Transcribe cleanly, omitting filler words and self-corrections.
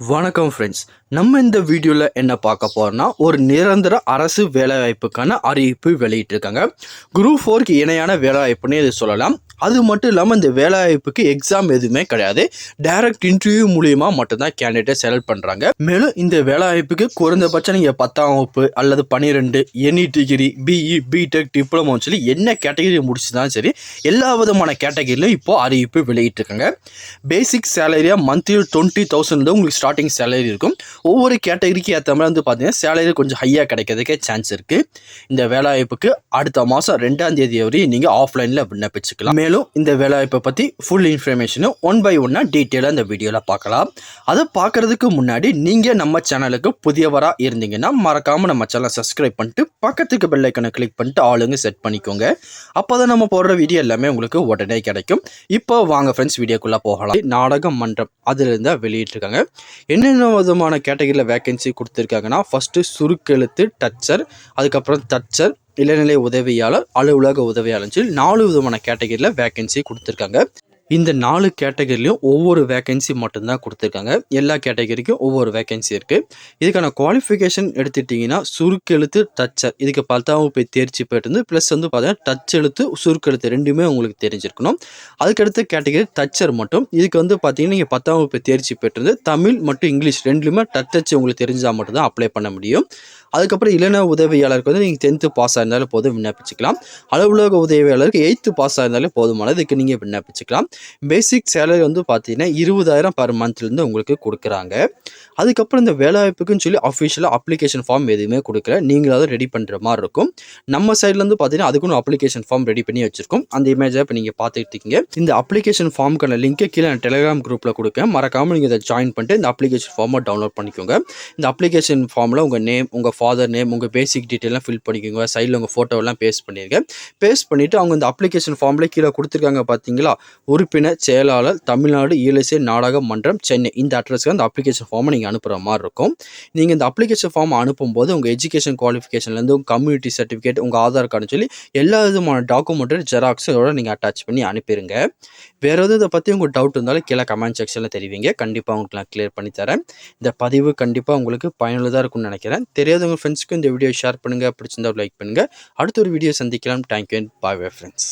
வணக்கம் ஃப்ரெண்ட்ஸ், நம்ம இந்த வீடியோவில் என்ன பார்க்க போகிறோம்னா ஒரு நிரந்தர அரசு வேலைவாய்ப்புக்கான அறிவிப்பு வெளியிட்டிருக்காங்க. குரூப் 4க்கு இணையான வேலைவாய்ப்புன்னு இது சொல்லலாம். அது மட்டும் இல்லாமல் இந்த வேலைவாய்ப்புக்கு எக்ஸாம் எதுவுமே கிடையாது. டைரக்ட் இன்டர்வியூ மூலியமாக மட்டும்தான் கேண்டிடேட்டை செலக்ட் பண்ணுறாங்க. மேலும் இந்த வேலைவாய்ப்புக்கு குறைந்தபட்சம் நீங்கள் 10ஆம் வகுப்பு அல்லது 12 எனி டிகிரி பிஇ பிடெக் டிப்ளமோன்னு சொல்லி என்ன கேட்டகரி முடிச்சுதான் சரி, எல்லா விதமான கேட்டகரியிலும் இப்போது அறிவிப்பு வெளியிட்டிருக்காங்க. பேசிக் சேலரியாக மந்த்லி 20,000 உங்களுக்கு ஸ்டார்டிங் சேலரி இருக்கும். ஒவ்வொரு கேட்டகரிக்கு ஏற்ற மாதிரி பார்த்தீங்கன்னா சேலரி கொஞ்சம் ஹையாக கிடைக்கிறதுக்கே சான்ஸ் இருக்குது. இந்த வேலைவாய்ப்புக்கு அடுத்த மாதம் 2ஆம் தேதி வரை நீங்கள் ஆஃப்லைனில் விண்ணப்பிச்சுக்கலாம். மேலும் இந்த வேலைவாய்ப்பை பற்றி ஃபுல் இன்ஃபர்மேஷனும் 1 by 1 டீட்டெயிலாக இந்த வீடியோவில் பார்க்கலாம். அதை பார்க்குறதுக்கு முன்னாடி நீங்கள் நம்ம சேனலுக்கு புதியவராக இருந்தீங்கன்னா மறக்காமல் நம்ம சேனலை சப்ஸ்கிரைப் பண்ணிட்டு பக்கத்துக்கு பெல் ஐக்கனை கிளிக் பண்ணிட்டு ஆளுங்க செட் பண்ணிக்கோங்க. அப்போ தான் நம்ம போடுற வீடியோ எல்லாமே உங்களுக்கு உடனே கிடைக்கும். இப்போ வாங்க ஃப்ரெண்ட்ஸ் வீடியோக்குள்ளே போகலாம். நாடக மன்றம் அதிலிருந்து வெளியிட்டிருக்காங்க. என்னென்ன விதமான கேட்டகரியில் வேக்கன்சி கொடுத்துருக்காங்கன்னா, ஃபஸ்ட்டு சுருக்கெழுத்து டச்சர், அதுக்கப்புறம் தச்சர், இளநிலை உதவியாளர், அலுவலக உதவியாளர்னு சொல்லி 4 விதமான கேட்டகரியில் வேக்கன்சி கொடுத்துருக்காங்க. இந்த 4 கேட்டகரிலையும் ஒவ்வொரு வேக்கன்சி மட்டும்தான் கொடுத்துருக்காங்க. எல்லா கேட்டகரிக்கும் ஒவ்வொரு வேக்கன்சி இருக்குது. இதுக்கான குவாலிஃபிகேஷன் எடுத்துட்டிங்கன்னா சுருக்கெழுத்து டச்சர் இதுக்கு 10ஆம் வகுப்பு தேர்ச்சி பெற்று ப்ளஸ் பார்த்தீங்கன்னா டச் எழுத்து சுருக்கெழுத்து ரெண்டுமே உங்களுக்கு தெரிஞ்சிருக்கணும். அதுக்கடுத்த கேட்டகரி டச்சர் மட்டும். இதுக்கு பார்த்தீங்கன்னா நீங்கள் 10ஆம் வகுப்பு தேர்ச்சி பெற்றது தமிழ் மற்றும் இங்கிலீஷ் ரெண்டுமே டச் உங்களுக்கு தெரிஞ்சால் மட்டும்தான் அப்ளை பண்ண முடியும். அதுக்கப்புறம் இளநிலை உதவியாளருக்கு நீங்கள் 10th பாஸ் ஆயிருந்தாலும் போதும் விண்ணப்பிச்சுக்கலாம். அலுவலக உதவியாளருக்கு 8th பாஸ் ஆயிருந்தாலும் போதுமானது, இதுக்கு நீங்கள் விண்ணப்பிச்சுக்கலாம். பேசிக் சேலரி பார்த்தீங்கன்னா 20,000 பர் மந்த்லேருந்து உங்களுக்கு கொடுக்குறாங்க. அதுக்கப்புறம் இந்த வேலைவாய்ப்புக்குன்னு சொல்லி அஃபிஷியலாக அப்ளிகேஷன் ஃபார்ம் எதுவுமே கொடுக்கல. நீங்கள் அதை ரெடி பண்ணுற மாதிரி இருக்கும். நம்ம சைட்லேருந்து பார்த்தீங்கன்னா அதுக்குன்னு அப்ளிகேஷன் ஃபார்ம் ரெடி பண்ணி வச்சுருக்கோம். அந்த இமேஜை இப்போ நீங்கள் பார்த்துட்டு இருக்கீங்க. இந்த அப்ளிகேஷன் ஃபார்முக்கான லிங்க்கை கீழே டெலிகிராம் குரூப்பில் கொடுக்கேன். மறக்காமல் நீங்கள் இதை ஜாயின் பண்ணிட்டு இந்த அப்ளிகேஷன் ஃபார்மை டவுன்லோட் பண்ணிக்கோங்க. இந்த அப்ளிகேஷன் ஃபார்மில் உங்கள் நேம், உங்கள் ஃபாதர் நேம், உங்கள் பேசிக் டீட்டெயிலாம் ஃபில் பண்ணிக்கோங்க. சைடில் உங்கள் ஃபோட்டோவெல்லாம் பேஸ்ட் பண்ணியிருக்கேன். பேஸ்ட் பண்ணிவிட்டு அவங்க இந்த அப்ளிகேஷன் ஃபார்மில் கீழே கொடுத்துருக்காங்க பார்த்தீங்களா, உறுப்பினர் செயலாளர் தமிழ்நாடு இயலிசை நாடக மன்றம் சென்னை. இந்த அட்ரஸ்க்கு அந்த அப்ளிகேஷன் ஃபார்மை நீங்கள் அனுப்புகிற மாதிரி இருக்கும். நீங்கள் இந்த அப்ளிகேஷன் ஃபார்ம் அனுப்பும்போது உங்கள் எஜுகேஷன் குவாலிஃபிகேஷன்லேருந்து உங்கள் கம்யூனிட்டி சர்டிஃபிகேட், உங்கள் ஆதார் கார்டுன்னு சொல்லி எல்லா விதமான டாக்குமெண்ட்டும் ஜெராக்ஸோட நீங்கள் அட்டாச் பண்ணி அனுப்பிடுங்க. வேறு எதுவும் இதை பற்றி உங்களுக்கு டவுட் இருந்தாலும் கீழே கமெண்ட் செக்ஷனில் தெரிவிங்க. கண்டிப்பாக உங்களுக்கு நான் கிளியர் பண்ணி தரேன். இந்த பதிவு கண்டிப்பாக உங்களுக்கு பயனுள்ளதாக இருக்கும்னு நினைக்கிறேன். தெரியாதவங்க ஃப்ரெண்ட்ஸ்க்கு இந்த வீடியோ ஷேர் பண்ணுங்கள். பிடிச்சிருந்தா லைக் பண்ணுங்கள். அடுத்த ஒரு வீடியோ சந்திக்கலாம். Thank you and bye friends.